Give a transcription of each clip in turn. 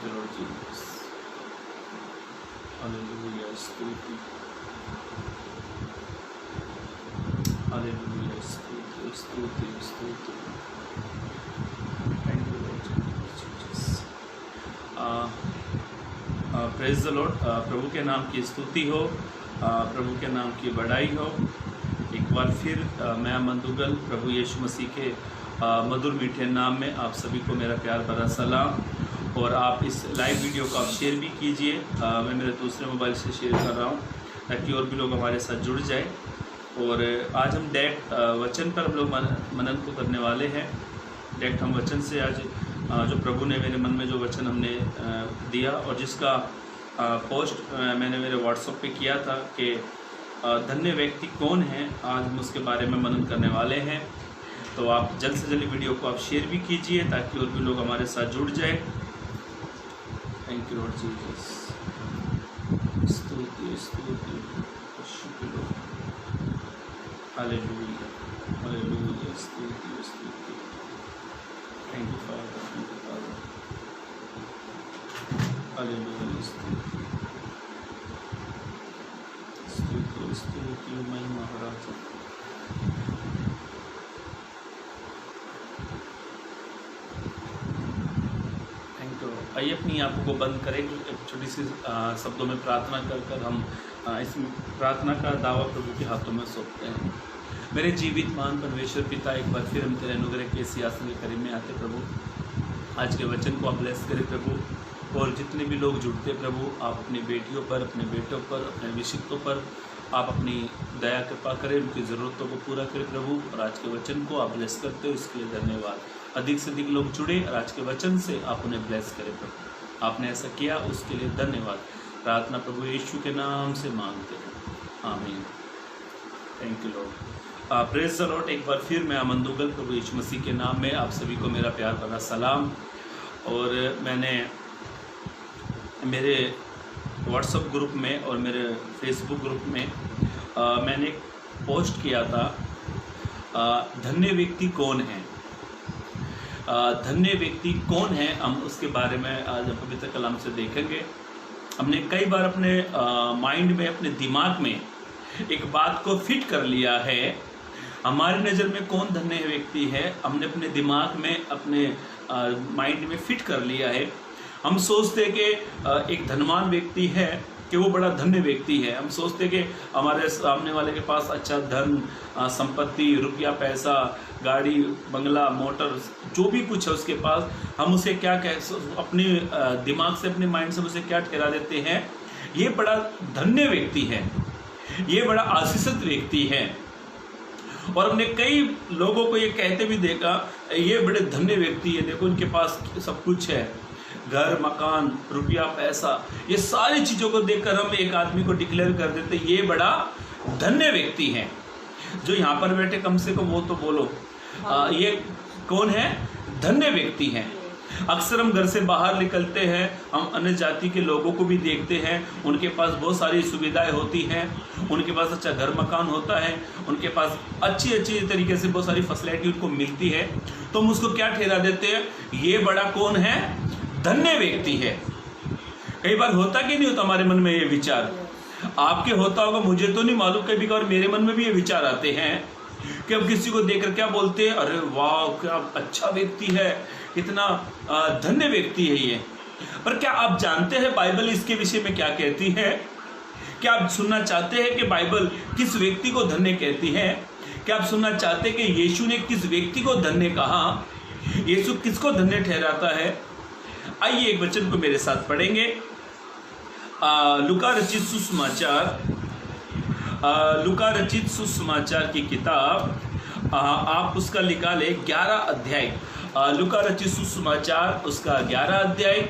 Thank you, Lord Jesus. Hallelujah. स्तुति. Hallelujah. स्तुति, स्तुति, स्तुति. Thank you, Lord Jesus. Praise the lord. प्रभु के नाम की स्तुति हो, प्रभु के नाम की बड़ाई हो. एक बार फिर मैं मंदुगल प्रभु यीशु मसीह के मधुर मीठे नाम में आप सभी को मेरा प्यार भरा सलाम. और आप इस लाइव वीडियो को आप शेयर भी कीजिए. मैं मेरे दूसरे मोबाइल से शेयर कर रहा हूँ ताकि और भी लोग हमारे साथ जुड़ जाए. और आज हम डायरेक्ट वचन पर हम लोग मनन को करने वाले हैं. डायरेक्ट हम वचन से आज जो प्रभु ने मेरे मन में जो वचन हमने दिया और जिसका पोस्ट मैंने मेरे व्हाट्सएप पे किया था कि धन्य व्यक्ति कौन है, आज हम उसके बारे में मनन करने वाले हैं. तो आप जल्द से जल्द वीडियो को आप शेयर भी कीजिए ताकि और भी लोग हमारे साथ जुड़ जाए. Thank you Lord Jesus. स्तुति स्तुति शुक्र. Hallelujah hallelujah. स्तुति स्तुति. Thank you father. Thank you father. Hallelujah. स्तुति स्तुति स्तुति महिमा राजा. आइए अपनी आंखों को बंद करें. एक छोटी सी शब्दों में प्रार्थना कर कर हम इस प्रार्थना का दावा प्रभु के हाथों में सौंपते हैं. मेरे जीवित मान परमेश्वर पिता, एक बार फिर हम तेरे अनुग्रह के सिंहासन के करीब में आते प्रभु. आज के वचन को आप ब्लेस करें प्रभु. और जितने भी लोग जुड़ते प्रभु, आप अपनी बेटियों पर, अपने बेटों पर, अपने अभिषिक्तों पर आप अपनी दया कृपा करें, उनकी ज़रूरतों को पूरा करें प्रभु. और आज के वचन को आप ब्लेस करते हो, इसके लिए धन्यवाद. अधिक से अधिक लोग जुड़े और आज के वचन से आप उन्हें ब्लेस करें प्रभु. आपने ऐसा किया, उसके लिए धन्यवाद. प्रार्थना प्रभु यीशु के नाम से मांगते हैं, आमीन. Thank you Lord. Praise the Lord. एक बार फिर मैं मंदुगल प्रभु यीशु मसीह के नाम में आप सभी को मेरा प्यार भरा सलाम. और मैंने मेरे व्हाट्सएप ग्रुप में और मेरे फेसबुक ग्रुप में मैंने एक पोस्ट किया था, धन्य व्यक्ति कौन है. धन्य व्यक्ति कौन है, हम उसके बारे में आज पवित्र कलाम से देखेंगे. हमने कई बार अपने माइंड में, अपने दिमाग में एक बात को फिट कर लिया है. हमारी नज़र में कौन धन्य व्यक्ति है, हमने अपने दिमाग में, अपने माइंड में फिट कर लिया है. हम सोचते कि एक धनवान व्यक्ति है कि वो बड़ा धन्य व्यक्ति है. हम सोचते कि हमारे सामने वाले के पास अच्छा धन, संपत्ति, रुपया, पैसा, गाड़ी, बंगला, मोटर, जो भी कुछ है उसके पास, हम उसे क्या अपने दिमाग से, अपने माइंड से उसे क्या ठहरा देते हैं, ये बड़ा धन्य व्यक्ति है, ये बड़ा आशीषित व्यक्ति है. और हमने कई लोगों को ये कहते भी देखा, ये बड़े धन्य व्यक्ति है, देखो इनके पास सब कुछ है, घर, मकान, रुपया, पैसा, ये सारी चीज़ों को देखकर हम एक आदमी को डिक्लेयर कर देते ये बड़ा धन्य व्यक्ति है. जो यहाँ पर बैठे कम से कम वो तो बोलो, ये कौन है, धन्य व्यक्ति है. अक्सर हम घर से बाहर निकलते हैं, हम अन्य जाति के लोगों को भी देखते हैं, उनके पास बहुत सारी सुविधाएं होती हैं, उनके पास अच्छा घर मकान होता है, उनके पास अच्छी अच्छी तरीके से बहुत सारी फैसिलिटी उनको मिलती है. तो हम उसको क्या ठहरा देते हैं, ये बड़ा कौन है, धन्य व्यक्ति है. कई बार होता कि नहीं होता हमारे मन में ये विचार, आपके होता होगा, मुझे तो नहीं मालूम. कभी कभार मेरे मन में भी ये विचार आते हैं कि अब किसी को देखकर क्या बोलते हैं, अरे वाह क्या अच्छा व्यक्ति है, कितना धन्य व्यक्ति है ये. पर क्या आप जानते हैं बाइबल इसके विषय में क्या कहती है? क्या आप सुनना चाहते हैं कि बाइबल किस व्यक्ति को धन्य कहती है? क्या आप सुनना चाहते हैं कि यीशु ने किस व्यक्ति को धन्य कहा, यीशु किसको धन्य ठहराता है? आइए एक वचन को मेरे साथ पढ़ेंगे. लूका रचित सुसमाचार, लूका रचित सुसमाचार की किताब, आप उसका निकाले 11 अध्याय. लूका रचित सुसमाचार उसका 11 अध्याय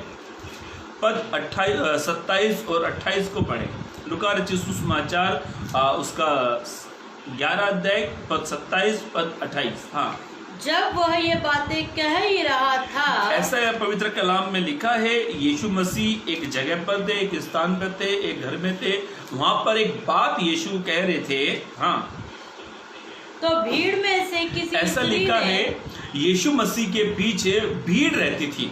पद 27 और 28 को पढ़ें. लूका रचित सुसमाचार उसका 11 अध्याय पद 27 पद 28. हाँ, जब वह ये बातें कह ही रहा था, ऐसा पवित्र कलाम में लिखा है, यीशु मसीह एक जगह पर थे, एक स्थान पर थे, एक घर में थे. वहां पर एक बात यीशु कह रहे थे. हाँ, तो भीड़ में से किसी ऐसा लिखा है, यीशु मसीह के पीछे भीड़ रहती थी.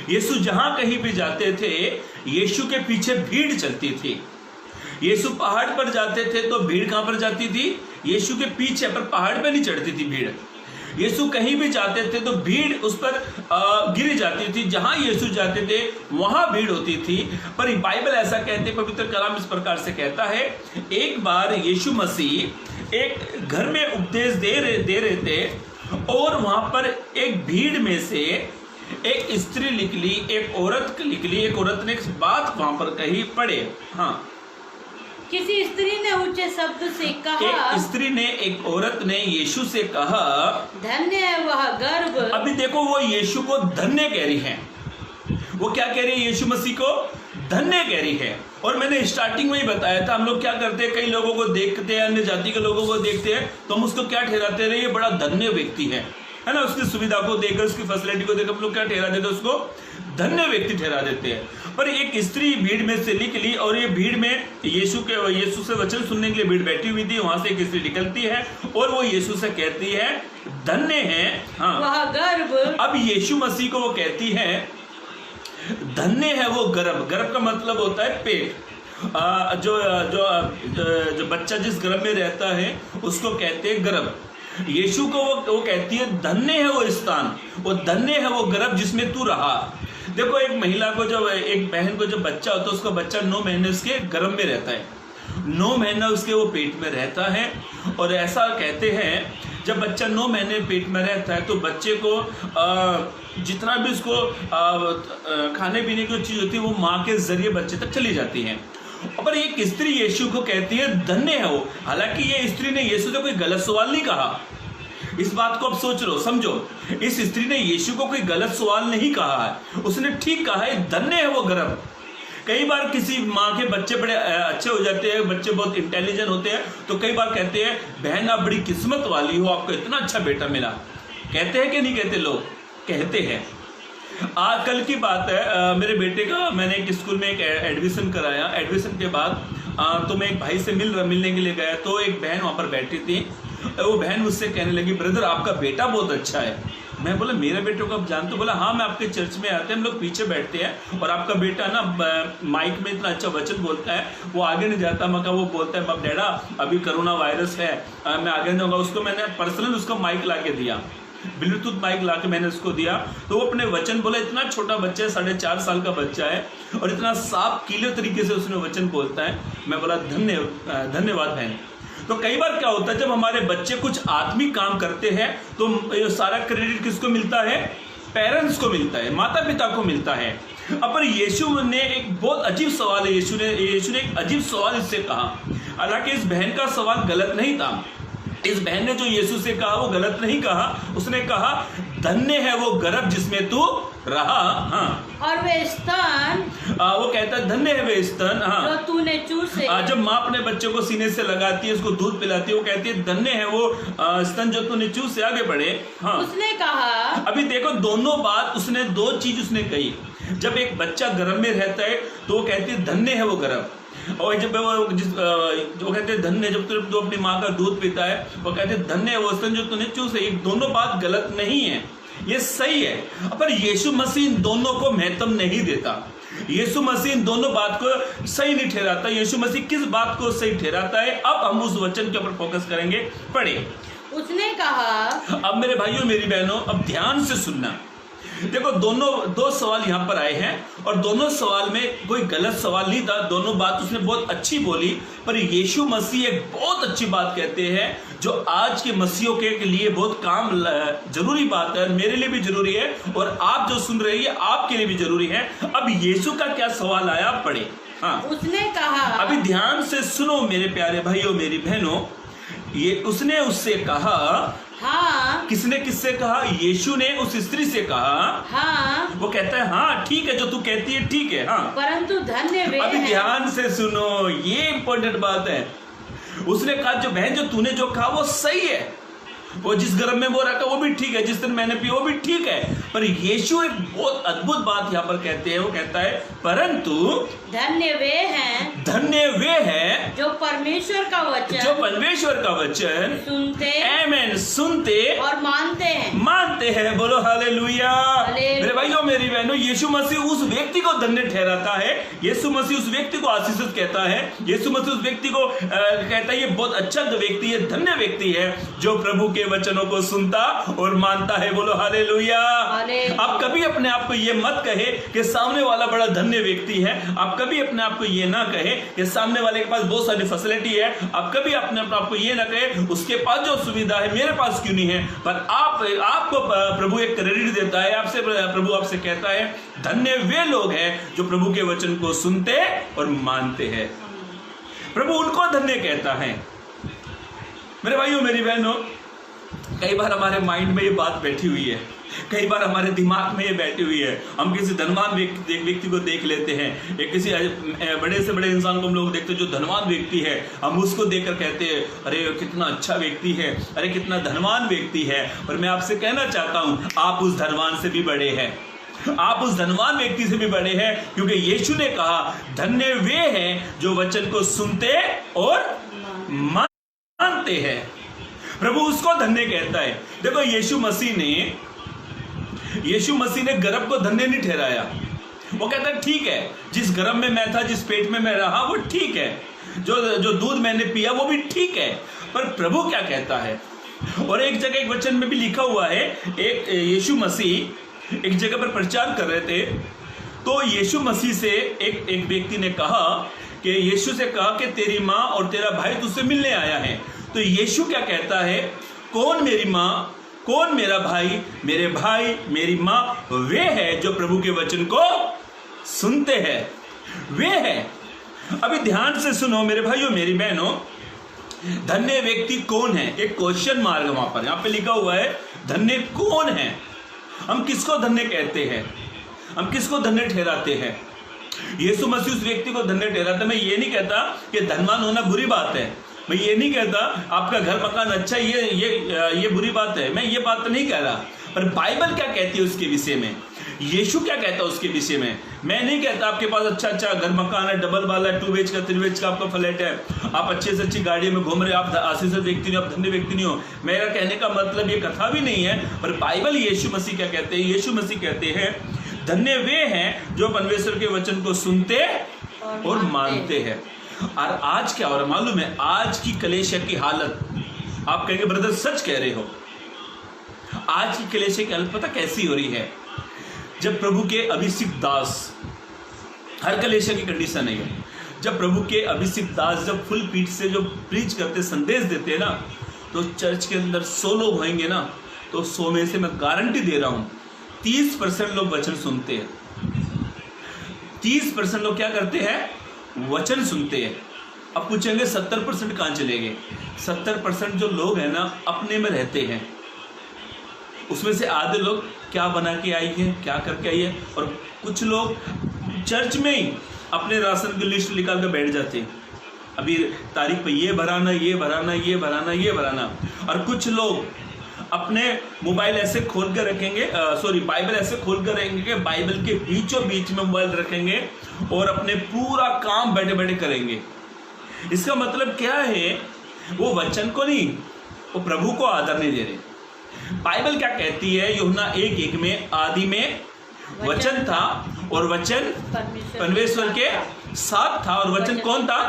यीशु जहां कहीं भी जाते थे, यीशु के पीछे भीड़ चलती थी। यीशु पहाड़ पर जाते थे तो भीड़ कहां पर जाती थी? यीशु के पीछे, पर पहाड़ पर नहीं चढ़ती थी भीड़। यीशु कहीं भी जाते थे तो भीड़ उस पर गिर जाती थी। जहां यीशु जाते थे वहां भीड़ होती थी। पर बाइबल ऐसा कहते, पवित्र कलाम इस प्रकार से कहता है, एक बार यीशु मसीह एक घर में उपदेश दे रहे थे और वहां पर एक भीड़ में से एक स्त्री निकली, एक औरत निकली। एक औरत ने एक बात वहां पर कही, पढ़े। हाँ, किसी स्त्री ने ऊंचे शब्द से कहा, एक स्त्री ने, एक औरत ने यीशु से कहा, धन्य है वह गर्भ। अभी देखो, वो यीशु को धन्य कह रही है। वो क्या कह रही है? यीशु मसीह को धन्य कह रही है। और मैंने स्टार्टिंग में ही बताया था, हम लोग क्या करते हैं, कई लोगों को देखते हैं, अन्य जाति के लोगों को देखते हैं तो हम उसको क्या ठहराते रहे? ये बड़ा धन्य व्यक्ति है ना। उसकी सुविधा को देखकर, उसकी फैसिलिटी को देखकर हम लोग क्या ठहरा देते हैं? उसको धन्य व्यक्ति ठहरा देते हैं। पर एक स्त्री भीड़ में से निकली और ये भीड़ में यीशु से वचन सुनने के लिए भीड़ बैठी हुई थी। वहां से एक स्त्री निकलती है और वो यीशु से कहती है, धन्य है वह गर्भ। अब यीशु मसीह को वो कहती है, धन्य है वो गर्भ। गर्भ का मतलब होता है पेट। जो बच्चा जिस गर्भ में रहता है उसको कहते हैं गर्भ। यीशु को वो कहती है, धन्य है वो स्थान, वो धन्य है वो गर्भ जिसमें तू रहा। देखो, एक महिला को, जब एक बहन को जब बच्चा होता है, उसका बच्चा 9 महीने उसके गर्भ में रहता है, 9 महीना उसके वो पेट में रहता है। और ऐसा कहते हैं, जब बच्चा 9 महीने पेट में रहता है तो बच्चे को जितना भी उसको खाने पीने की चीज़ होती है वो माँ के जरिए बच्चे तक चली जाती है। पर एक स्त्री यीशु को कहती है, धन्य है वो। हालांकि ये स्त्री ने यीशु से कोई गलत सवाल नहीं कहा। इस बात को अब सोच लो, समझो। इस स्त्री ने यीशु को कोई गलत सवाल नहीं कहा है, उसने ठीक कहा है, धन्य है वो गर्भ। कई बार किसी माँ के बच्चे बड़े अच्छे हो जाते हैं, बच्चे बहुत इंटेलिजेंट होते हैं, तो कई बार कहते हैं, बहन आप बड़ी किस्मत वाली हो, आपको इतना अच्छा बेटा मिला। कहते हैं कि नहीं कहते? लोग कहते हैं। कल की बात है, मेरे बेटे का मैंने एक स्कूल में एक एडमिशन कराया। एडमिशन के बाद तो मैं एक भाई से मिलने के लिए गया, तो एक बहन वहाँ पर बैठी थी। वो बहन मुझसे कहने लगी, ब्रदर आपका बेटा बहुत अच्छा है। मैं बोला, मेरे बेटे को आप जानते हो? बोला, हाँ मैं आपके चर्च में आते हैं, हम लोग पीछे बैठते हैं और आपका बेटा ना माइक में इतना अच्छा वचन बोलता है, वो आगे नहीं जाता। मगर वो बोलता है, डैडा अभी कोरोना वायरस है, मैं आगे नहीं जाऊँगा। उसको मैंने पर्सनल उसको माइक ला के दिया, ब्लूटूथ माइक ला के मैंने उसको दिया, तो वो अपने वचन बोला। इतना छोटा बच्चा है, 4.5 साल का बच्चा है, और इतना साफ कीले तरीके से उसने वचन बोलता है। मैं बोला, धन्यवाद बहन। तो कई बार क्या होता है, जब हमारे बच्चे कुछ आत्मिक काम करते हैं तो सारा क्रेडिट किसको मिलता है? पेरेंट्स को मिलता है, माता पिता को मिलता है। अब पर यीशु ने एक बहुत अजीब सवाल है, यीशु ने एक अजीब सवाल इससे कहा। हालांकि इस बहन का सवाल गलत नहीं था। इस बहन ने जो यीशु से कहा वो गलत नहीं कहा। उसने कहा, धन्य है वो गर्भ जिसमें तू रहा। हाँ, और वे स्तन, वो कहता है, धन्य है वे स्तन, हाँ, जो तूने चूसे। जब माँ अपने बच्चे को सीने से लगाती है, उसको दूध पिलाती है, वो कहती है, धन्य है वो स्तन जो तूने चूसे। आगे बढ़े। हाँ, उसने कहा, अभी देखो, दोनों बात उसने, 2 चीज उसने कही। जब एक बच्चा गर्भ में रहता है तो वो कहती है, धन्य है वो गर्भ। और जब वो जो कहते हैं, धन्य, जब तू अपनी माँ का दूध पीता है, वो कहते हैं, धन्य है वो स्तन जो तूने चूसे। ये दोनों बात गलत नहीं है, ये सही है। पर यीशु मसीह इन दोनों को महत्व नहीं देता। यीशु मसीह इन दोनों बात को सही नहीं ठहराता। यीशु मसीह किस बात को सही ठहराता है? अब हम उस वचन के ऊपर फोकस करेंगे। पढ़े। उसने कहा, अब मेरे भाइयों मेरी बहनों, अब ध्यान से सुनना। देखो, 2 सवाल यहाँ पर आए हैं और दोनों सवाल में कोई गलत सवाल नहीं था। दोनों बात उसने बहुत अच्छी बोली। पर यीशु मसीह एक बहुत अच्छी बात कहते हैं जो आज के मसीहों के लिए बहुत काम जरूरी बात है, मेरे लिए भी जरूरी है और आप जो सुन रहे हैं आपके लिए भी जरूरी है। अब यीशु का क्या सवाल आया? पढ़े। हाँ, उसने कहा, अभी ध्यान से सुनो मेरे प्यारे भाइयों मेरी बहनों। ये उसने उससे कहा, हाँ। किसने किससे कहा? यीशु ने उस स्त्री से कहा, हाँ। वो कहता है, हाँ ठीक है, जो तू कहती है ठीक है, हाँ, परंतु धन्य वे अभी ध्यान से सुनो, ये इंपॉर्टेंट बात है। उसने कहा, जो बहन, जो तूने जो कहा वो सही है, वो जिस गर्भ में वो रखा वो भी ठीक है, जिस दिन मैंने पिया वो भी ठीक है। पर यीशु एक बहुत अद्भुत बात यहाँ पर कहते हैं, वो कहता है परंतु धन्य वे हैं जो परमेश्वर का वचन सुनते आमेन सुनते और मानते हैं। बोलो हालेलुया। मेरे भाइयों मेरी बहनों, यीशु मसीह उस व्यक्ति को धन्य ठहराता है, यीशु मसीह उस व्यक्ति को आशीषित कहता है, यीशु मसीह उस व्यक्ति को कहता है ये बहुत अच्छा व्यक्ति है, धन्य व्यक्ति है जो प्रभु के वचनों को सुनता और मानता है। बोलो हालेलुया। आप कभी अपने आप को ये मत कहे कि सामने वाला बड़ा धन्य व्यक्ति है, आप कभी अपने आप को ये ना कहे कि सामने वाले के पास बहुत सारी फैसिलिटी है, आप कभी अपने आप को ये ना कहे उसके पास जो सुविधा है मेरे पास क्यों नहीं है। पर आपको प्रभु एक क्रेडिट देता है, आपसे प्रभु आपसे कहता है धन्य वे लोग हैं जो प्रभु के वचन को सुनते और मानते हैं। प्रभु उनको धन्य कहता है। मेरे भाइयों मेरी बहनों, कई बार हमारे माइंड में ये बात बैठी हुई है, कई बार हमारे दिमाग में ये बैठी हुई है। हम किसी धनवान व्यक्ति को देख लेते हैं, एक किसी बड़े से बड़े इंसान को हम लोग देखते हैं जो धनवान व्यक्ति है, हम उसको देखकर कहते हैं अरे कितना अच्छा व्यक्ति है, अरे कितना धनवान व्यक्ति है। और मैं आपसे कहना चाहता हूँ आप उस धनवान से भी बड़े हैं, आप उस धनवान व्यक्ति से भी बड़े हैं, क्योंकि यीशु ने कहा धन्य वे हैं जो वचन को सुनते और मानते हैं। प्रभु उसको धन्य कहता है। देखो यीशु मसीह ने गर्भ को धन्य नहीं ठहराया। वो कहता है ठीक है, जिस गर्भ में मैं था, जिस पेट में मैं रहा वो ठीक है, जो दूध मैंने पिया वो भी ठीक है। पर प्रभु क्या कहता है, और एक जगह एक वचन में भी लिखा हुआ है, एक यीशु मसीह एक जगह पर प्रचार कर रहे थे, तो यीशु मसीह से एक व्यक्ति ने कहा कि यीशु से कहा कि तेरी माँ और तेरा भाई तुझसे मिलने आया है। तो यीशु क्या कहता है, कौन मेरी माँ, कौन मेरा भाई, मेरे भाई मेरी माँ वे हैं जो प्रभु के वचन को सुनते हैं, वे हैं। अभी ध्यान से सुनो मेरे भाइयों मेरी बहनों, धन्य व्यक्ति कौन है, एक क्वेश्चन मार्क वहां पर यहाँ पे लिखा हुआ है, धन्य कौन है। हम किसको धन्य कहते हैं, हम किसको धन्य ठहराते हैं। यीशु मसीह उस व्यक्ति को धन्य ठहराता है। मैं ये नहीं कहता कि धनवान होना बुरी बात है, मैं ये नहीं कहता आपका घर मकान अच्छा ये बुरी बात है, मैं ये बात तो नहीं कह रहा। पर बाइबल क्या कहती है उसके विषय में, यीशु क्या कहता है उसके विषय में। मैं नहीं कहता आपके पास अच्छा घर मकान है, डबल वाला है, 2 BHK का 3 BHK का आपका फ्लैट है, आप अच्छे से अच्छी गाड़ी में घूम रहे हो, आप आशीषित व्यक्ति नहीं हो, आप धन्य व्यक्ति नहीं हो। मेरा कहने का मतलब ये कथा भी नहीं है। पर बाइबल यीशु मसीह क्या कहते हैं, यीशु मसीह कहते हैं धन्य वे हैं जो परमेश्वर के वचन को सुनते और मानते हैं। और आज क्या हो रहा मालूम है, आज की कलीसिया की हालत, आप कहेंगे ब्रदर सच कह रहे हो, आज की कलीसिया की हालत पता कैसी हो रही है। जब प्रभु के अभिषिक्त दास, हर कलीसिया की कंडीशन है, जब प्रभु के अभिषिक्त दास जब फुल पीठ से जो प्रीच करते, संदेश देते हैं ना, तो चर्च के अंदर 100 लोग होंगे ना, तो 100 में से मैं गारंटी दे रहा हूं 30% लोग वचन सुनते हैं। 30% लोग क्या करते हैं, वचन सुनते हैं। अब पूछेंगे 70% कहाँ चले गए। 70% जो लोग हैं ना अपने में रहते हैं, उसमें से आधे लोग क्या बना के आई है, क्या करके आई है, और कुछ लोग चर्च में ही अपने राशन की लिस्ट निकाल कर बैठ जाते हैं, अभी तारीख पे ये भराना, ये भराना, ये भराना, ये भराना। और कुछ लोग अपने मोबाइल ऐसे खोल कर रखेंगे, बाइबल ऐसे खोल कर रखेंगे, बाइबल के बीचों बीच में मोबाइल रखेंगे और अपने पूरा काम बैठे बैठे करेंगे। इसका मतलब क्या है, वो वचन को नहीं, वो प्रभु को आदर नहीं दे रहे। बाइबल क्या कहती है, यूहन्ना 1:1 में आदि में वचन था और वचन परमेश्वर के साथ था, और वचन कौन था,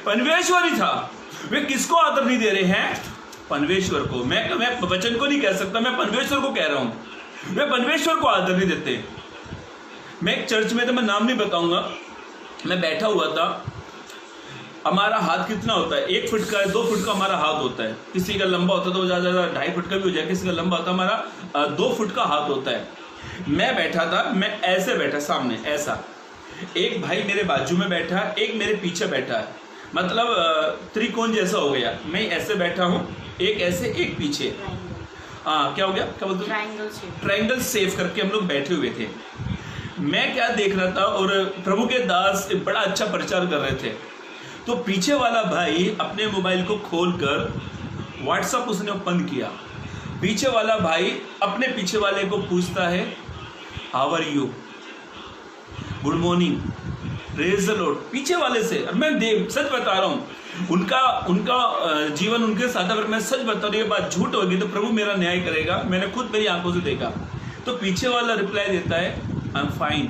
परमेश्वर ही था। वे किसको आदर नहीं दे रहे हैं, परमेश्वर को। मैं वचन को नहीं कह सकता, मैं परमेश्वर को कह रहा हूं। वे परमेश्वर को आदर नहीं देते। मैं एक चर्च में, तो मैं नाम नहीं बताऊंगा, मैं बैठा हुआ था, हमारा हाथ कितना होता है, 1 फुट का 2 फुट का हमारा हाथ होता है, किसी का लंबा होता है तो ज़्यादा 2.5 फुट का भी हो जाए, किसी का लंबा होता है हमारा 2 फुट का हाथ होता है। मैं बैठा था, मैं ऐसे बैठा सामने ऐसा, एक भाई मेरे बाजू में बैठा है, एक मेरे पीछे बैठा है, मतलब त्रिकोण जैसा हो गया। मैं ऐसे बैठा हूँ, एक ऐसे एक पीछे, हाँ क्या हो गया, क्या बोलते हैं, ट्रायंगल सेव करके हम लोग बैठे हुए थे। मैं क्या देख रहा था, और प्रभु के दास बड़ा अच्छा प्रचार कर रहे थे, तो पीछे वाला भाई अपने मोबाइल को खोलकर व्हाट्सएप उसने ओपन किया पीछे वाला भाई अपने पीछे वाले को पूछता है, how are you, good morning, praise the Lord, पीछे वाले से। और मैं सच बता रहा हूँ, उनका जीवन उनके साथ, अगर मैं सच बता रहा हूँ, ये बात झूठ होगी तो प्रभु मेरा न्याय करेगा, मैंने खुद मेरी आंखों से देखा। तो पीछे वाला रिप्लाई देता है, आई एम फाइन,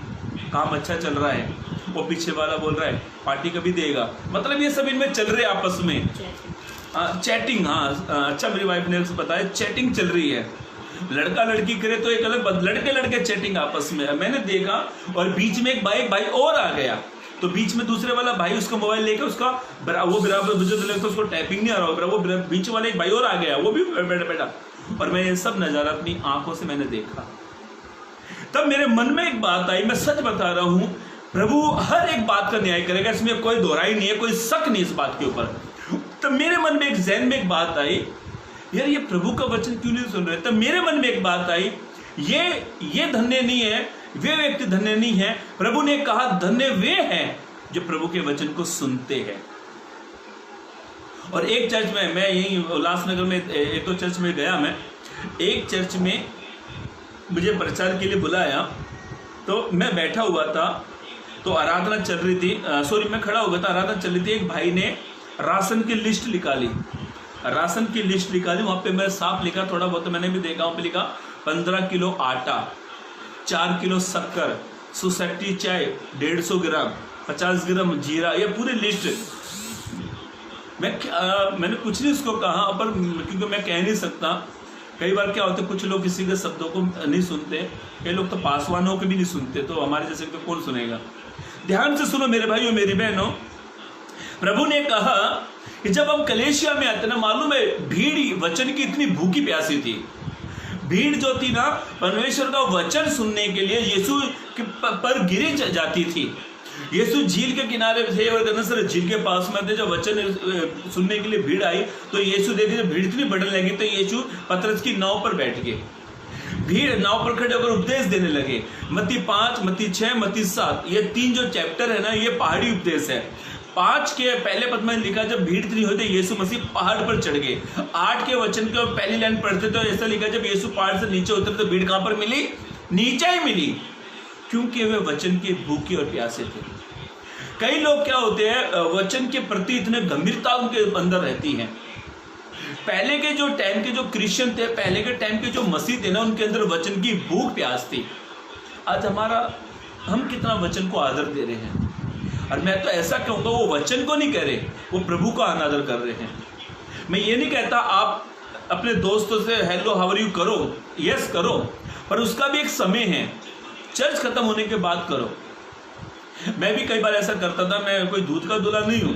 काम अच्छा चल रहा है। वो पीछे वाला बोल रहा है, पार्टी कभी देगा। मतलब ये सब इनमें चल रहे आपस में चैटिंग। हाँ अच्छा, मेरी वाइफ ने बताया चैटिंग चल रही है। लड़का लड़की करे तो एक अलग बात, लड़के लड़के चैटिंग आपस में मैंने देखा। और बीच में एक भाई और आ गया, तो बीच में दूसरे वाला भाई उसका मोबाइल लेकर उसका वो बराबर तो उसको टाइपिंग नहीं आ रहा, वो बीच वाले एक भाई और आ गया, वो भी बैठा। और मैं ये सब नजारा अपनी आंखों से मैंने देखा। तब मेरे मन में एक बात आई, मैं सच बता रहा हूं, प्रभु हर एक बात का न्याय करेगा, इसमें कोई दोहराई नहीं है, कोई शक नहीं इस बात के ऊपर। तब मेरे मन में एक ज़हन में एक बात आई, यार ये प्रभु का वचन क्यों नहीं सुन रहे। तब मेरे मन में एक बात आई, ये धन्य नहीं है, वे व्यक्ति धन्य नहीं है। प्रभु ने कहा धन्य वे हैं जो प्रभु के वचन को सुनते हैं। और एक चर्च में, मैं यही उल्लासनगर में एक तो चर्च में गया, मैं एक चर्च में मुझे प्रचार के लिए बुलाया, तो मैं बैठा हुआ था, तो आराधना चल रही थी, मैं खड़ा हो गया था, आराधना चल रही थी। एक भाई ने राशन की लिस्ट निकाली, वहाँ पे मैं साफ लिखा, थोड़ा बहुत मैंने भी देखा, वहाँ पे लिखा 15 किलो आटा, 4 किलो शक्कर, सोसाइटी चाय 150 ग्राम, 50 ग्राम जीरा, ये पूरी लिस्ट। मैंने कुछ नहीं उसको कहा, पर क्योंकि मैं कह नहीं सकता, कई बार क्या होता है, कुछ लोग किसी के शब्दों को नहीं सुनते, कई लोग तो पासवानों के भी नहीं सुनते, तो हमारे जैसे को कौन सुनेगा। ध्यान से सुनो मेरे भाइयों मेरी बहनों, प्रभु ने कहा कि जब हम कलेशिया में आते ना, मालूम है भीड़ वचन की इतनी भूखी प्यासी थी, भीड़ जो थी ना परमेश्वर का वचन सुनने के लिए यीशु पर गिरी जाती थी। यीशु झील के किनारे थे और गन्नसर झील के पास में थे, जब वचन सुनने के लिए भीड़ आई तो यीशु देखे जब भीड़ इतनी बढ़ने लगी तो यीशु पतरस की नाव पर बैठ गए, भीड़ नाव पर खड़े होकर उपदेश देने लगे। मत्ती 5, मत्ती 6, मत्ती 7, ये 3 जो चैप्टर है ना, ये पहाड़ी उपदेश है। 5 के पहले पद में लिखा जब भीड़ इतनी हुई तो यीशु मसीह पहाड़ पर चढ़ गए। 8 के वचन के पहली लाइन पढ़ते तो ऐसा लिखा जब यीशु पहाड़ से नीचे उतरे तो भीड़ कहां पर मिली, नीचे ही मिली, क्योंकि वे वचन के भूखे और प्यासे थे। कई लोग क्या होते हैं, वचन के प्रति इतने गंभीरता उनके अंदर रहती है। पहले के जो टाइम के जो क्रिश्चियन थे, पहले के टाइम के जो मसीह थे ना, उनके अंदर वचन की भूख प्यास थी। आज हम कितना वचन को आदर दे रहे हैं। और मैं तो ऐसा कहूँगा, वो वचन को नहीं कह रहे, वो प्रभु का अनादर कर रहे हैं। मैं ये नहीं कहता आप अपने दोस्तों से हेलो हाउ आर यू करो, यस करो, पर उसका भी एक समय है, चर्च खत्म होने के बाद करो। मैं भी कई बार ऐसा करता था, मैं कोई दूध का दूल्हा नहीं हूँ,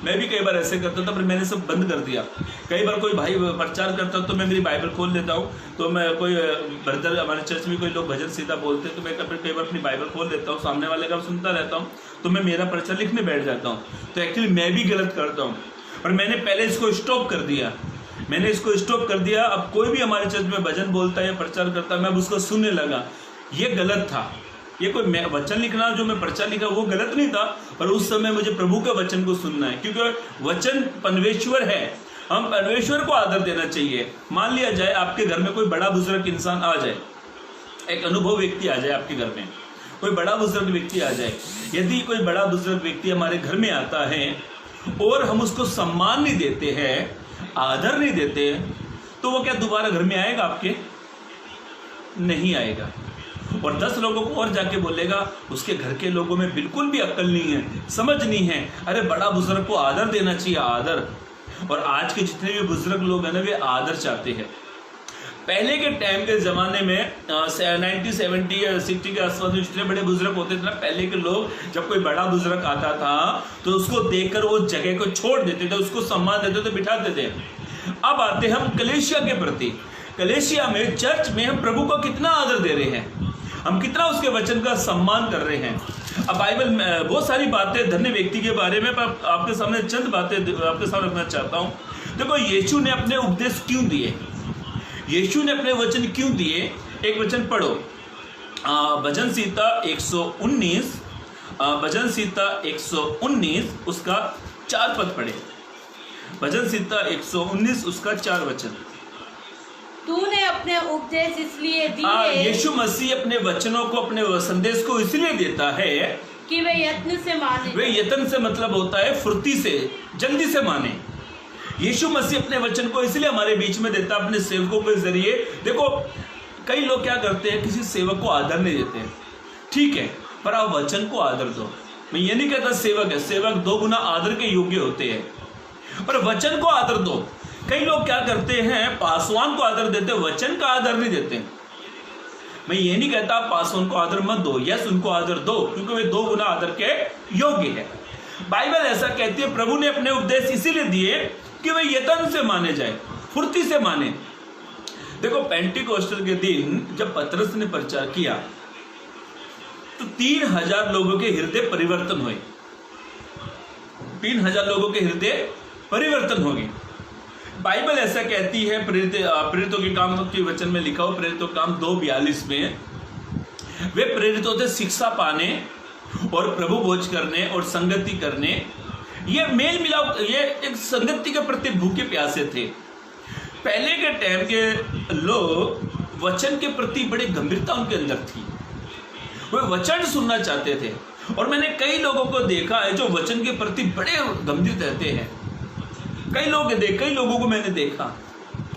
मैं भी कई बार ऐसे करता था, पर मैंने सब बंद कर दिया। कई बार कोई भाई प्रचार करता तो मैं मेरी बाइबल खोल लेता हूँ, तो मैं कोई ब्रदर हमारे चर्च में कोई लोग भजन सीधा बोलते तो मैं कई बार अपनी बाइबल खोल लेता हूँ, सामने वाले का सुनता रहता हूँ, तो मैं मेरा प्रचार लिखने बैठ जाता हूँ। तो एक्चुअली मैं भी गलत करता हूँ, पर मैंने पहले इसको स्टॉप कर दिया। अब कोई भी हमारे चर्च में भजन बोलता है या प्रचार करता है, मैं अब उसको सुनने लगा। ये गलत था, ये कोई मैं वचन लिखना जो मैं प्रचार लिखा वो गलत नहीं था, पर उस समय मुझे प्रभु के वचन को सुनना है, क्योंकि वचन परमेश्वर है, हम परमेश्वर को आदर देना चाहिए। मान लिया जाए आपके घर में कोई बड़ा बुजुर्ग इंसान आ जाए, एक अनुभव व्यक्ति आ जाए आपके घर में, कोई बड़ा बुजुर्ग व्यक्ति आ जाए, यदि कोई बड़ा बुजुर्ग व्यक्ति हमारे घर में आता है और हम उसको सम्मान नहीं देते हैं, आदर नहीं देते, तो वो क्या दोबारा घर में आएगा आपके? नहीं आएगा। और 10 लोगों को और जाके बोलेगा उसके घर के लोगों में बिल्कुल भी अक्ल नहीं है, समझ नहीं है। अरे बड़ा बुजुर्ग को आदर देना चाहिए, आदर। और आज के जितने भी बुजुर्ग लोग हैं ना, वे आदर चाहते हैं। पहले के टाइम के ज़माने में 90, 70 या 60 के आसपास में जितने बड़े बुजुर्ग होते थे ना, पहले के लोग जब कोई बड़ा बुजुर्ग आता था तो उसको देखकर वो जगह को छोड़ देते थे, उसको सम्मान देते थे, बिठाते थे। अब आते हम कलेशिया के प्रति। कलेशिया में, चर्च में हम प्रभु को कितना आदर दे रहे हैं, हम कितना उसके वचन का सम्मान कर रहे हैं। अब बाइबल में बहुत सारी बातें धन्य व्यक्ति के बारे में, पर आपके सामने चंद बातें आपके सामने रखना चाहता हूँ। देखो, यीशु ने अपने उपदेश क्यों दिए, यीशु ने अपने वचन क्यों दिए। एक वचन पढ़ो, भजन संहिता 119, भजन संहिता 119 उसका 4 पद पढ़े। भजन संहिता 119 उसका 4 वचन। तूने अपने उपदेश इसलिए दिए यीशु मसीह अपने वचनों को, अपने संदेश को इसलिए देता है कि वे यत्न से माने। वे यत्न से मतलब होता है फुर्ती से, जल्दी से माने। यीशु मसीह अपने वचन को इसलिए हमारे बीच में देता है अपने सेवकों के जरिए। देखो कई लोग क्या करते हैं, किसी सेवक को आदर नहीं देते हैं, ठीक है, पर आप वचन को आदर दो। मैं ये नहीं कहता सेवक है, सेवक 2 गुना आदर के योग्य होते हैं, पर वचन को आदर दो। कई लोग क्या करते हैं, पासवान को आदर देते, वचन का आदर नहीं देते। मैं ये नहीं कहता पासवान को आदर मत दो, यस उनको आदर दो, क्योंकि वे 2 गुना आदर के योग्य है। बाइबल ऐसा कहती है, प्रभु ने अपने उपदेश इसीलिए दिए कि वे यत्न से माने जाए, फुर्ती से माने। देखो पेंटिकोस्टल के दिन जब पतरस ने प्रचार किया तो 3000 लोगों के हृदय परिवर्तन हुए, 3000 लोगों के हृदय परिवर्तन हो गए। बाइबल ऐसा कहती है, प्रेरितों के काम के वचन में लिखा हो, प्रेरितों के काम 2:42 में, वे प्रेरित होते शिक्षा पाने और प्रभु भोज करने और संगति करने। ये मेल मिलाप, ये एक संगति के प्रति भूखे प्यासे थे। पहले के टाइम के लोग वचन के प्रति बड़ी गंभीरता उनके अंदर थी, वे वचन सुनना चाहते थे। और मैंने कई लोगों को देखा है जो वचन के प्रति बड़े गंभीर रहते हैं। कई लोगों को मैंने देखा।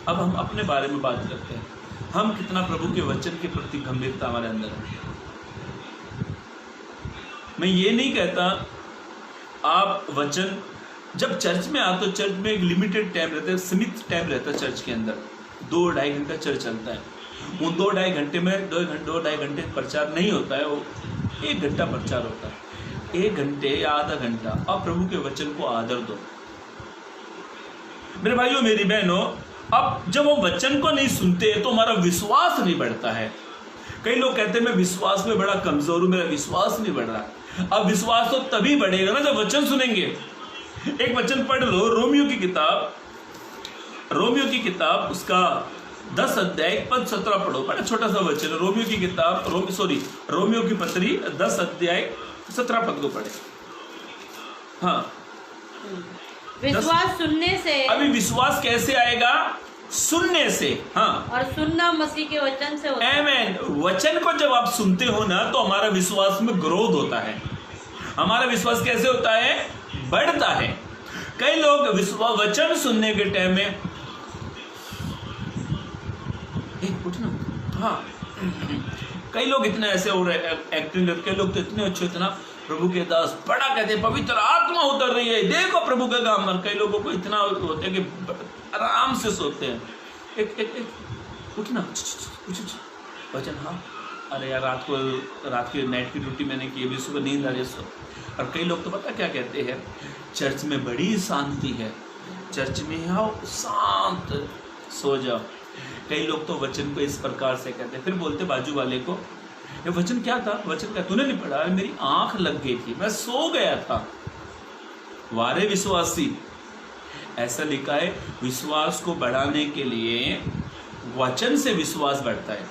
अब हम अपने बारे में बात करते हैं, हम कितना प्रभु के वचन के प्रति गंभीरता हमारे अंदर है। मैं ये नहीं कहता आप वचन जब चर्च में आते हो, चर्च में एक लिमिटेड टाइम रहता है, सीमित टाइम रहता है चर्च के अंदर, 2-2.5 घंटा चर्च चलता है। उन 2-2.5 घंटे में 2-2.5 घंटे प्रचार नहीं होता है, वो 1 घंटा प्रचार होता है। 1 घंटे या आधा घंटा आप प्रभु के वचन को आदर दो। मेरे भाइयों मेरी बहनों, अब जब वो वचन को नहीं सुनते तो हमारा विश्वास नहीं बढ़ता है। कई लोग कहते हैं मैं विश्वास में बड़ा कमजोर हूं, मेरा विश्वास नहीं बढ़ रहा। अब विश्वास तो तभी बढ़ेगा ना जब वचन सुनेंगे। एक वचन पढ़ लो, रोमियो की किताब उसका 10 अध्याय पद 17 पढ़ो, बड़ा छोटा सा वचन है। रोमियो की पत्री 10 अध्याय 17 पद को पढ़े। हाँ, विश्वास सुनने से। अभी विश्वास कैसे आएगा? सुनने से। हाँ, और सुनना मसीह के वचन से होता है। आमीन। वचन को जब आप सुनते हो ना तो हमारा विश्वास में ग्रोथ होता है। हमारा विश्वास कैसे होता है? बढ़ता है। कई लोग वचन सुनने के टाइम में उठना, हाँ, कई लोग इतने ऐसे हो रहे एक्टिंग, कई लोग तो इतने अच्छे, इतना प्रभु के दास बड़ा कहते हैं पवित्र आत्मा उतर रही है, देखो प्रभु का काम। कई लोगों को इतना होता है कि आराम से सोते हैं। एक उठना, वचन, हाँ, अरे यार रात की नाइट की ड्यूटी मैंने की, अभी सुबह नींद आ रही है सो। और कई लोग तो पता क्या कहते हैं, चर्च में बड़ी शांति है, चर्च में आओ शांत सो जाओ। कई लोग तो वचन को इस प्रकार से कहते हैं, फिर बोलते बाजू वाले को, ये वचन क्या था? वचन क्या तूने नहीं पढ़ा? मेरी आंख लग गई थी, मैं सो गया था। वारे विश्वासी, ऐसा लिखा है, विश्वास को बढ़ाने के लिए वचन से विश्वास बढ़ता है।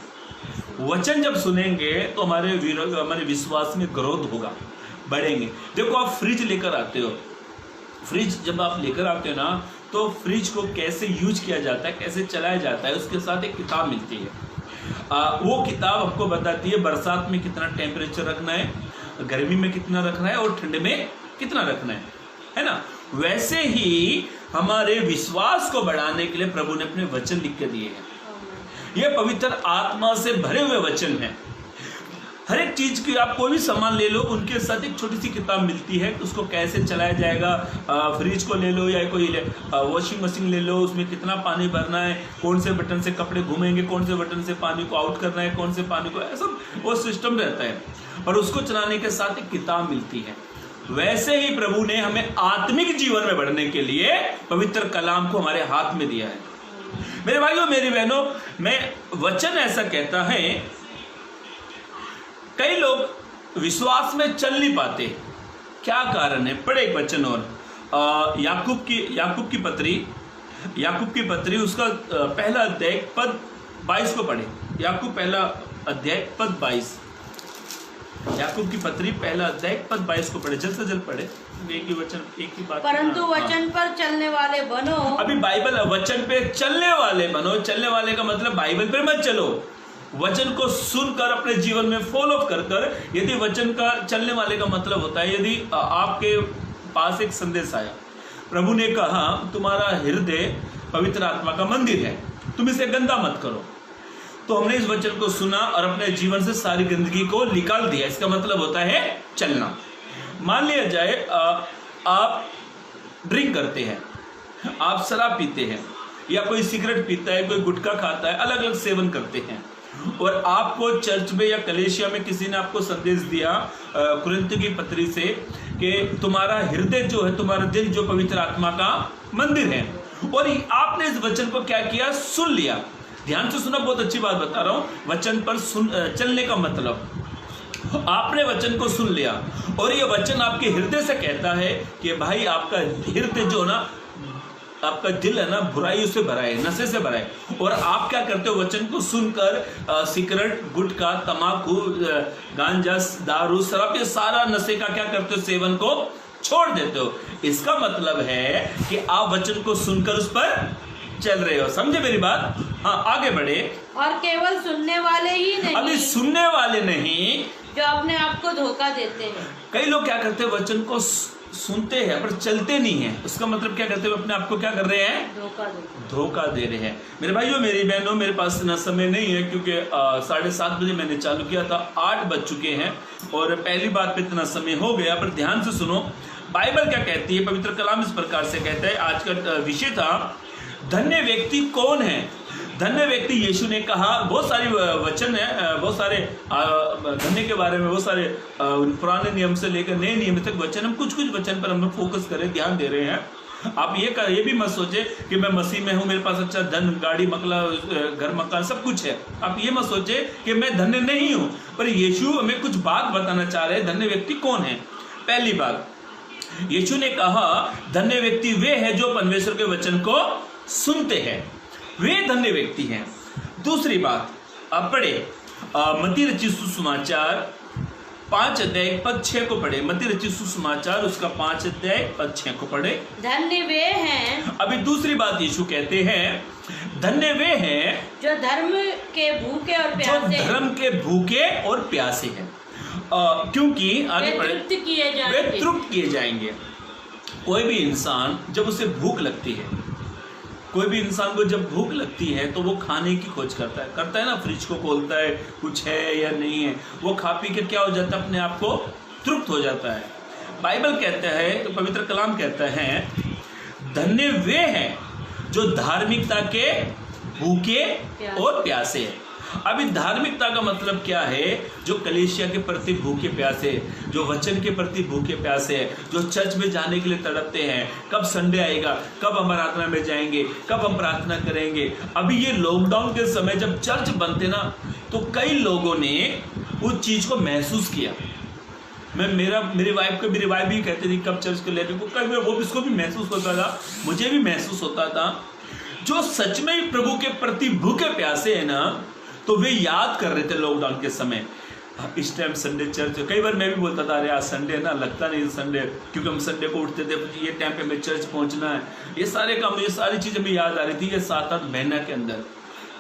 वचन जब सुनेंगे तो हमारे विश्वास में ग्रोथ होगा, बढ़ेंगे। देखो आप फ्रिज लेकर आते हो, फ्रिज जब आप लेकर आते हो ना तो फ्रिज को कैसे यूज किया जाता है, कैसे चलाया जाता है, उसके साथ एक किताब मिलती है। वो किताब आपको बताती है बरसात में कितना टेम्परेचर रखना है, गर्मी में कितना रखना है और ठंड में कितना रखना है ना। वैसे ही हमारे विश्वास को बढ़ाने के लिए प्रभु ने अपने वचन लिख के दिए हैं। ये पवित्र आत्मा से भरे हुए वचन है। हर एक चीज की, आप कोई भी सामान ले लो, उनके साथ एक छोटी सी किताब मिलती है, उसको कैसे चलाया जाएगा। फ्रिज को ले लो या कोई वॉशिंग मशीन ले लो, उसमें कितना पानी भरना है, कौन से बटन से कपड़े घूमेंगे, कौन से बटन से पानी को आउट करना है, कौन से पानी को, ऐसा वो सिस्टम रहता है। और उसको चलाने के साथ एक किताब मिलती है। वैसे ही प्रभु ने हमें आत्मिक जीवन में बढ़ने के लिए पवित्र कलाम को हमारे हाथ में दिया है। मेरे भाइयों मेरी बहनों, मैं वचन ऐसा कहता है, कई लोग विश्वास में चल नहीं पाते। क्या कारण है? पढ़े एक वचन और याकूब की पत्री उसका पहला अध्याय पद 22 को पढ़े। याकूब पहला अध्याय पद 22। याकूब की पत्री पहला अध्याय पद 22 को पढ़े, जल्द से जल्द पढ़े, एक ही वचन, एक ही बात। परंतु वचन पर चलने वाले बनो। अभी बाइबल वचन पे चलने वाले बनो। चलने वाले का मतलब बाइबल पे मत चलो, वचन को सुनकर अपने जीवन में फॉलो कर। यदि वचन का चलने वाले का मतलब होता है, यदि आपके पास एक संदेश आया, प्रभु ने कहा तुम्हारा हृदय पवित्र आत्मा का मंदिर है, तुम इसे गंदा मत करो, तो हमने इस वचन को सुना और अपने जीवन से सारी गंदगी को निकाल दिया। इसका मतलब होता है चलना। मान लिया जाए आप ड्रिंक करते हैं, आप शराब पीते हैं, या कोई सिगरेट पीता है, कोई गुटखा खाता है, अलग अलग सेवन करते हैं, और आपको चर्च में या कलेशिया में किसी ने आपको संदेश दिया कुरिन्थ की पत्री से कि तुम्हारा हृदय जो है, तुम्हारा दिल जो पवित्र आत्मा का मंदिर है, और आपने इस वचन को क्या किया, सुन लिया। ध्यान से सुना, बहुत अच्छी बात बता रहा हूं। वचन पर चलने का मतलब आपने वचन को सुन लिया और ये वचन आपके हृदय से कहता है कि भाई आपका हृदय जो ना, आपका दिल है ना, बुराई से भरा है, नशे से भरा है, और आप क्या करते हो, वचन को सुनकर सिगरेट, गुटखा, तम्बाकू, गांजा, दारू, शराब, ये सारा नशे का क्या करते हो, सेवन को छोड़ देते हो। इसका मतलब है कि आप वचन को सुनकर उस पर चल रहे हो। समझे मेरी बात? हाँ, आगे बढ़े। और केवल सुनने वाले ही नहीं, अभी सुनने वाले नहीं जो अपने आप को धोखा देते हैं। कई लोग क्या करते हैं, वचन को सुनते हैं पर चलते नहीं है। उसका मतलब क्या करते हैं, अपने आप को क्या कर रहे हैं, धोखा दे रहे हैं। मेरे भाइयों, मेरी बहनों, मेरे पास इतना समय नहीं है क्योंकि 7:30 बजे मैंने चालू किया था, 8 बज चुके हैं और पहली बात पे इतना समय हो गया। पर ध्यान से सुनो, बाइबल क्या कहती है, पवित्र कलाम इस प्रकार से कहता है। आज का विषय था धन्य व्यक्ति कौन है। धन्य व्यक्ति यीशु ने कहा, बहुत सारी वचन है, बहुत सारे धन्य के बारे में, बहुत सारे पुराने नियम से लेकर नए नियम तक वचन, हम कुछ वचन पर हम लोग फोकस करें, ध्यान दे रहे हैं। आप ये भी मत सोचे कि मैं मसीह में हूँ, मेरे पास अच्छा धन, गाड़ी, मकला, घर, मकान सब कुछ है। आप ये मत सोचे कि मैं धन्य नहीं हूँ, पर यीशु हमें कुछ बात बताना चाह रहे हैं। धन्य व्यक्ति कौन है? पहली बात, यीशु ने कहा धन्य व्यक्ति वे है जो परमेश्वर के वचन को सुनते हैं, वे धन्य व्यक्ति हैं। दूसरी बात, अब पढ़े मत्ती रचित सुसमाचार 5 अध्याय पद 6 को पढ़े। मत्ती रचित सुसमाचार उसका 5 अध्याय पद 6 को पढ़े। धन्य वे हैं। अभी दूसरी बात यीशु कहते हैं, धन्य वे हैं जो धर्म के भूखे और प्यासे, जो धर्म के भूखे और प्यासे हैं, क्योंकि आगे पढ़े, वे तृप्त किए जाएंगे। कोई भी इंसान जब उसे भूख लगती है, कोई भी इंसान को जब भूख लगती है तो वो खाने की खोज करता है ना, फ्रिज को खोलता है, कुछ है या नहीं है, वो खा पी के क्या हो जाता है, अपने आप को तृप्त हो जाता है। बाइबल कहता है, पवित्र कलाम कहता है, धन्य वे हैं जो धार्मिकता के भूखे और प्यासे हैं। अभी धार्मिकता का मतलब क्या है? जो कलीसिया के प्रति भूखे प्यासे, जो वचन के प्रति भूखे प्यासे है, जो चर्च में जाने के लिए तड़पते हैं, कब संडे आएगा, कब हम प्रार्थना में जाएंगे, कब हम प्रार्थना करेंगे। अभी ये लॉकडाउन के समय जब चर्च बनते ना, तो कई लोगों ने उस चीज को महसूस किया। मेरी वाइफ भी कहती थी कब चर्च को लेके, वो उसको भी महसूस होता था, मुझे भी महसूस होता था। जो सच में प्रभु के प्रति भूखे प्यासे है ना, तो वे याद कर रहे थे लॉकडाउन के समय, इस टाइम संडे चर्च। कई बार मैं भी बोलता था, अरे आज संडे ना, लगता नहीं संडे, क्योंकि हम संडे को उठते थे, ये टाइम पे हमें चर्च पहुंचना है। ये सारे काम, ये सारी चीज़ें हमें याद आ रही थी। ये 7-8 महीना के अंदर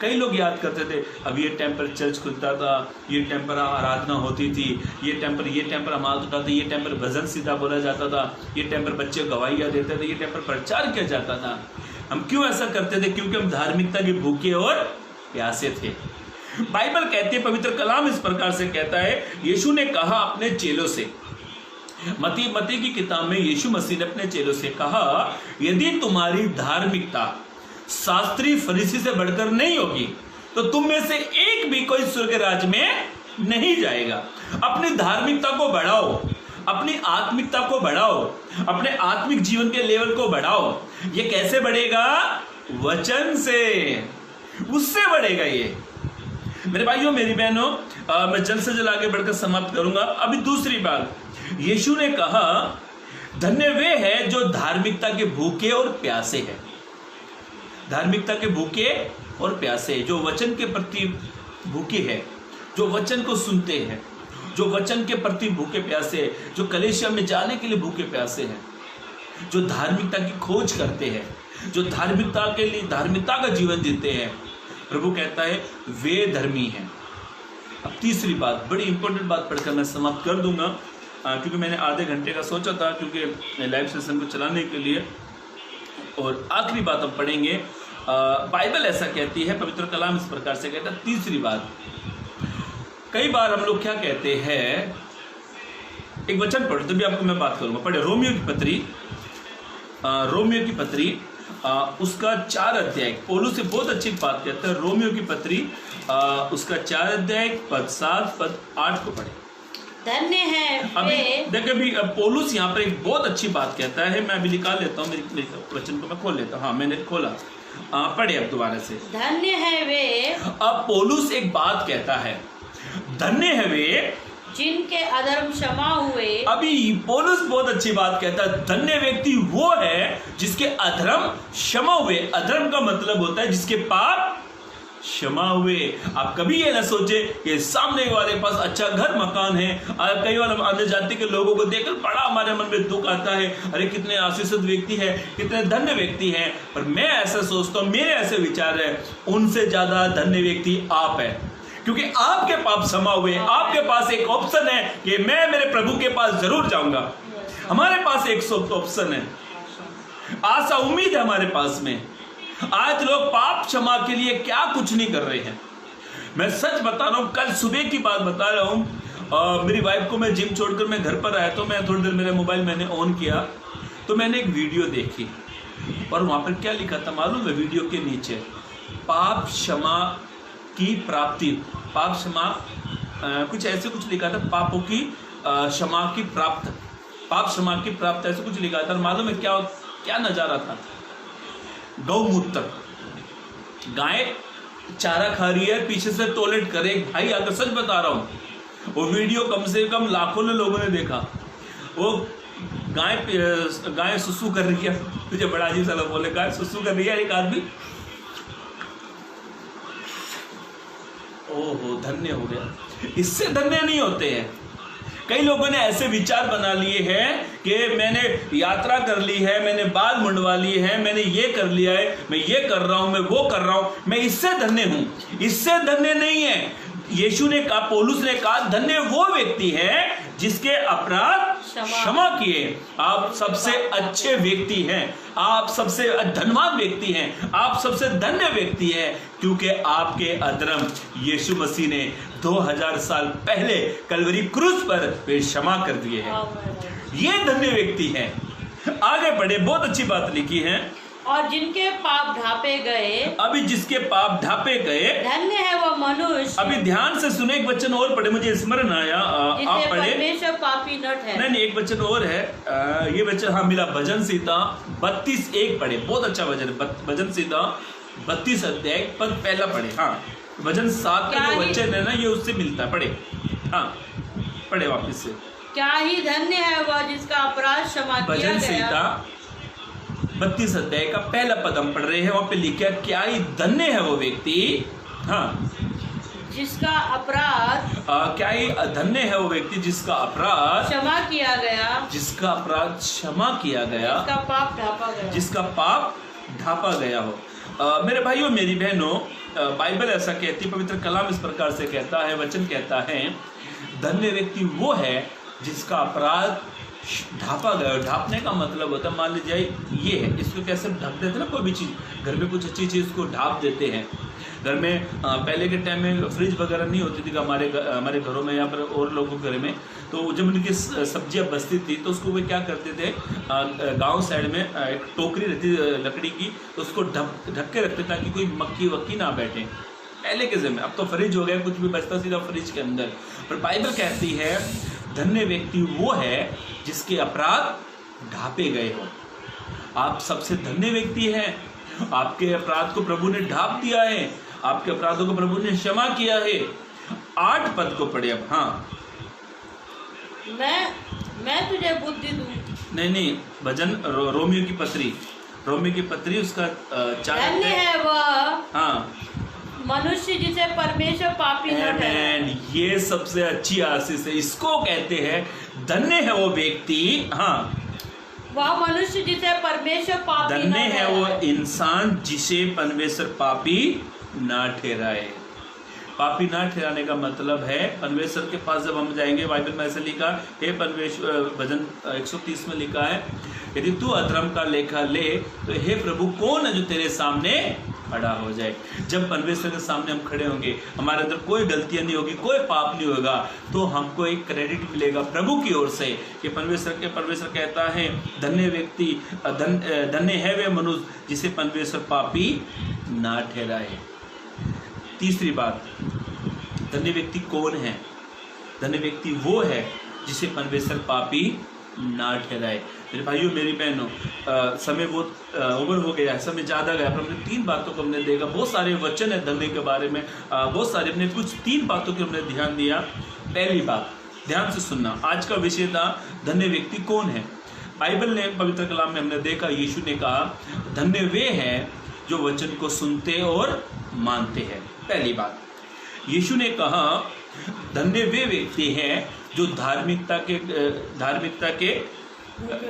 कई लोग याद करते थे, अब ये टाइम पर चर्च खुलता था, ये टाइम पर आराधना होती थी, ये टाइम पर हम हाथ उठाते, ये टाइम पर भजन सीधा बोला जाता था, ये टाइम पर बच्चे गवाहियाँ देते थे, ये टाइम पर प्रचार किया जाता था। हम क्यों ऐसा करते थे? क्योंकि हम धार्मिकता के भूखे और प्यासे थे। बाइबल कहती है, पवित्र कलाम इस प्रकार से कहता है, यीशु ने कहा अपने चेलों से, मत्ती की किताब में यीशु मसीह ने अपने चेलों से कहा, यदि तुम्हारी धार्मिकता शास्त्री फरीसी से बढ़कर नहीं होगी तो तुम में से एक भी कोई स्वर्ग राज्य में नहीं जाएगा। अपनी धार्मिकता को बढ़ाओ, अपनी आत्मिकता को बढ़ाओ, अपने आत्मिक जीवन के लेवल को बढ़ाओ। ये कैसे बढ़ेगा? वचन से, उससे बढ़ेगा ये। मेरे भाइयों, मेरी बहनों, मैं जल्द से जल्द आगे बढ़कर समाप्त करूंगा। अभी दूसरी बात, यीशु ने कहा धन्य वे हैं जो धार्मिकता के भूखे और प्यासे हैं। धार्मिकता के भूखे और प्यासे, जो वचन के प्रति भूखे हैं, जो वचन को सुनते हैं, जो वचन के प्रति भूखे प्यासे हैं, जो कलीसिया में जाने के लिए भूखे प्यासे हैं, जो धार्मिकता की खोज करते हैं, जो धार्मिकता के लिए धार्मिकता का जीवन जीते हैं, प्रभु कहता है वे धर्मी हैं। अब तीसरी बात, बड़ी इंपॉर्टेंट बात पढ़कर मैं समाप्त कर दूंगा, क्योंकि मैंने आधे घंटे का सोचा था क्योंकि लाइव सेशन को चलाने के लिए। और आखिरी बात हम पढ़ेंगे, बाइबल ऐसा कहती है, पवित्र कलाम इस प्रकार से कहता है। तीसरी बात, कई बार हम लोग क्या कहते हैं, एक वचन पढ़ो तभी आपको मैं बात करूंगा। पढ़े रोमियो की पत्री, रोमियो की पत्री उसका 4 अध्याय, पौलुस से बहुत अच्छी बात कहता है। रोमियो की पत्री उसका 4 अध्याय पद 7 पद 8 को पढ़े। धन्य है अभी वे, देखिए, अभी पौलुस यहाँ पर एक बहुत अच्छी बात कहता है। मैं अभी निकाल लेता हूँ, मेरे वचन को मैं खोल लेता हूँ। हाँ, मैंने खोला, पढ़े अब दोबारा से। धन्य है वे, अब पौलुस एक बात कहता है, धन्य है वे जिनके अधर्म क्षमा हुए। अभी पौलुस बहुत अच्छी बात कहता है, धन्य व्यक्ति वो है जिसके अधर्म क्षमा हुए। अधर्म का मतलब होता है जिसके पाप क्षमा हुए। आप कभी ये ना सोचे कि सामने वाले के पास अच्छा घर मकान है। कई बार अन्य जाति के लोगों को देखकर बड़ा हमारे मन में दुख आता है, अरे कितने आशीषित व्यक्ति है, कितने धन्य व्यक्ति हैं। पर मैं ऐसा सोचता हूँ, मेरे ऐसे विचार है, उनसे ज्यादा धन्य व्यक्ति आप है, क्योंकि आपके पाप क्षमा हुए। आपके पास एक ऑप्शन है कि मैं मेरे प्रभु के पास जरूर जाऊंगा। हमारे पास एक ऑप्शन है, आशा उम्मीद है हमारे पास में। आज लोग पाप क्षमा के लिए क्या कुछ नहीं कर रहे हैं। मैं सच बता रहा हूं, कल सुबह की बात बता रहा हूं। मेरी वाइफ को मैं जिम छोड़कर मैं घर पर आया, तो मैं थोड़ी देर मेरा मोबाइल मैंने ऑन किया, तो मैंने एक वीडियो देखी और वहां पर क्या लिखा था मालूम है? वीडियो के नीचे पाप क्षमा की प्राप्ति, पाप क्षमा कुछ ऐसे कुछ लिखा था, पापों की क्षमा की प्राप्त, पाप क्षमा की प्राप्त, ऐसे कुछ लिखा था। मालूम है क्या क्या नजारा था? गौमूत्र, गाय चारा खा रही है, पीछे से टॉयलेट करे भाई, अगर सच बता रहा हूं, वो वीडियो कम से कम लाखों ने लोगों ने देखा। वो गाय सुसु कर रही है, तुझे बड़ा अजीब सा बोले, गाय सुसु कर रही है, एक आदमी ओहो धन्य हो गया। इससे धन्य नहीं होते हैं। कई लोगों ने ऐसे विचार बना लिए हैं कि मैंने यात्रा कर ली है, मैंने बाल मुंडवा लिए हैं, मैंने ये कर लिया है, मैं ये कर रहा हूं, मैं वो कर रहा हूं, मैं इससे धन्य हूं। इससे धन्य नहीं है। यीशु ने कहा, पौलुस ने कहा, धन्य वो व्यक्ति है जिसके अपराध क्षमा किए। आप सबसे अच्छे व्यक्ति हैं, आप सबसे धनवान व्यक्ति हैं, आप सबसे धन्य व्यक्ति हैं, क्योंकि आपके अधर्म यीशु मसीह ने 2000 साल पहले कलवरी क्रूस पर वे क्षमा कर दिए हैं। ये धन्य व्यक्ति हैं। आगे बढ़े, बहुत अच्छी बात लिखी है। और जिनके पाप ढापे गए, अभी जिसके पाप ढापे गए, धन्य है वो मनुष्य। अभी ध्यान से सुने, एक वचन और पढ़े, मुझे स्मरण आया, आप पढ़े। परमेश्वर पापी न ठहरे। नहीं, एक वचन और है, ये वचन हाँ मिला, भजन संहिता 32:1 पढ़े, बहुत अच्छा वचन है। भजन संहिता 32 अध्याय पद पहला पढ़े। हाँ, भजन 7 का जो वचन है ना, ये उससे मिलता है, पढ़े। हाँ, पढ़े वापिस से। क्या ही धन्य है वह जिसका अपराध क्षमा किया गया। भजन संहिता 32 अध्याय का पहला पद हम पढ़ रहे हैं। वहां पे लिखा, क्या ही धन्य है वो व्यक्ति, हाँ, जिसका अपराध क्या ही धन्य है वो व्यक्ति जिसका अपराध क्षमा किया गया, जिसका अपराध क्षमा किया गया, जिसका पाप ढापा गया, जिसका पाप ढापा गया हो। मेरे भाइयों, मेरी बहनों, बाइबल ऐसा कहती है, पवित्र कलाम इस प्रकार से कहता है, वचन कहता है, धन्य व्यक्ति वो है जिसका अपराध ढापा गया। ढापने का मतलब होता है, मान लीजिए ये है, इसको कैसे ढक देते ना, कोई भी चीज़ घर में कुछ अच्छी चीज़ को ढाप देते हैं। घर में पहले के टाइम में फ्रिज वगैरह नहीं होती थी हमारे घरों में या पर और लोगों के घर में, तो जब उनकी सब्जियां बचती थी तो उसको वे क्या करते थे, गांव साइड में एक टोकरी रहती लकड़ी की, तो उसको ढक के रखते ताकि कोई मक्खी वक्की ना बैठे पहले के समय। अब तो फ्रिज हो गया, कुछ भी बचता सीधा फ्रिज के अंदर। पर बाइबल कहती है, धन्य व्यक्ति वो है जिसके अपराध ढापे गए हो। आप सबसे धन्य व्यक्ति हैं, आपके अपराध को प्रभु ने ढाप दिया है, आपके अपराधों को प्रभु ने क्षमा किया है। 8 पद को पढ़े अब। हाँ, मैं तुझे बुद्धि दूं। नहीं, भजन रोमियो की पत्री उसका 4 धन्य है वह, हाँ, मनुष्य जिसे परमेश्वर पापी न ठहराए। आमेन। ये सबसे अच्छी आशीष है, इसको कहते हैं धन्य है वो व्यक्ति। हाँ, वह मनुष्य जिसे परमेश्वर पापी न धन्य है वो ठहराए। इंसान जिसे परमेश्वर पापी ना ठहराए। पापी ना ठहराने का मतलब है, परमेश्वर के पास जब हम जाएंगे, बाइबल में ऐसे लिखा है, परमेश्वर भजन 130 में लिखा है, यदि तू अधर्म का लेखा ले तो हे प्रभु कौन है जो तेरे सामने खड़ा हो जाए। जब परमेश्वर के सामने हम खड़े होंगे, हमारे अंदर कोई गलतियां नहीं होगी, कोई पाप नहीं होगा, तो हमको एक क्रेडिट मिलेगा प्रभु की ओर से कि परमेश्वर कहता है धन्य व्यक्ति, धन्य है वे मनुष्य जिसे परमेश्वर पापी ना ठहराए। तीसरी बात, धन्य व्यक्ति कौन है? धन्य व्यक्ति वो है जिसे परमेश्वर पापी ना ठहराए। मेरे भाइयों मेरी बहनों, समय बहुत ओवर हो गया है, समय ज़्यादा गया, पर हमने 3 बातों को हमने देखा। बहुत सारे वचन है धन्य के बारे में, बहुत सारे, हमने कुछ 3 बातों की हमने ध्यान दिया। पहली बात, ध्यान से सुनना, आज का विषय था धन्य व्यक्ति कौन है। बाइबल ने, पवित्र कलाम में हमने देखा, यीशु ने कहा धन्य वे हैं जो वचन को सुनते और मानते हैं। पहली बात, यीशु ने कहा धन्य वे व्यक्ति हैं जो धार्मिकता के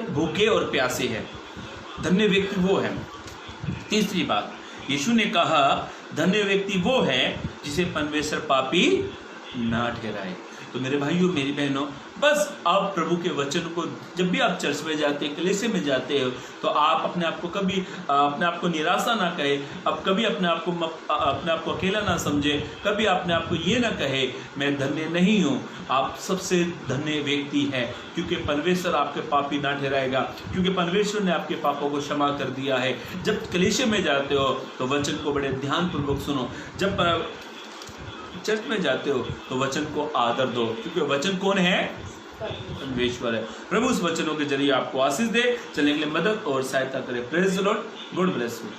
भूखे और प्यासे हैं। धन्य व्यक्ति वो है। तीसरी बात, यीशु ने कहा धन्य व्यक्ति वो है जिसे परमेश्वर पापी ना ठहराए। तो मेरे भाइयों मेरी बहनों, बस आप प्रभु के वचन को, जब भी आप चर्च में जाते हैं, कलीसिया में जाते हो, तो आप अपने आप को कभी अपने आप को निराशा ना कहे, अब कभी अपने आप को अकेला ना समझे, कभी अपने आप को ये ना कहे मैं धन्य नहीं हूँ। आप सबसे धन्य व्यक्ति हैं, क्योंकि परमेश्वर आपके पापी ना ठहराएगा, क्योंकि परमेश्वर ने आपके पापों को क्षमा कर दिया है। जब कलीसिया में जाते हो तो वचन को बड़े ध्यानपूर्वक सुनो, जब चर्च में जाते हो तो वचन को आदर दो, क्योंकि वचन कौन है? परमेश्वर है। प्रभु उस वचनों के जरिए आपको आशीष दे, चलने के लिए मदद और सहायता करे। Praise the Lord, God bless you.